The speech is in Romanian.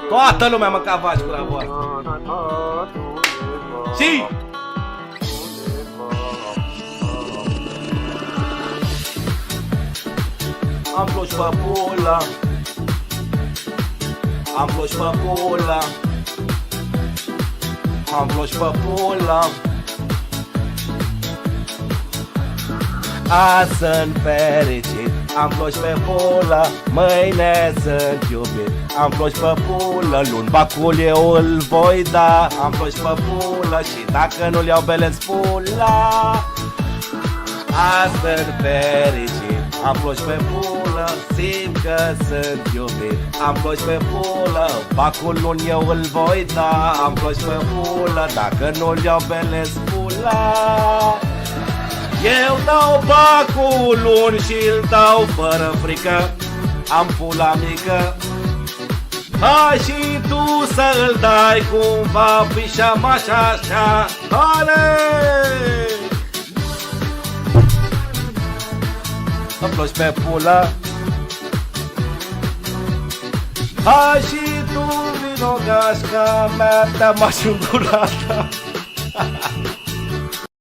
Toată lumea mânca vaci cu la voastră. Și am ploși pe pula, am ploși pe pula, am ploși pe pula. Azi sunt fericit, am ploși pe pula, mâine sunt iubit. Am ploși pe pulă, luni bacul eu îl voi da. Am ploși pe pulă și dacă nu-l iau belez pula. Azi sunt fericit, am ploși pe pulă, simt că sunt iubit. Am ploși pe pulă, bacul luni eu îl voi da. Am ploși pe pulă, dacă nu-l iau belez pula. Eu dau bacul luni și-l dau fără frică. Am pula mică. Hai și tu să-l dai cumva pișamașa-așa. Ale! Îmi ploși pe pula. Hai și tu vino gașca mea, te-am aș în gura ta.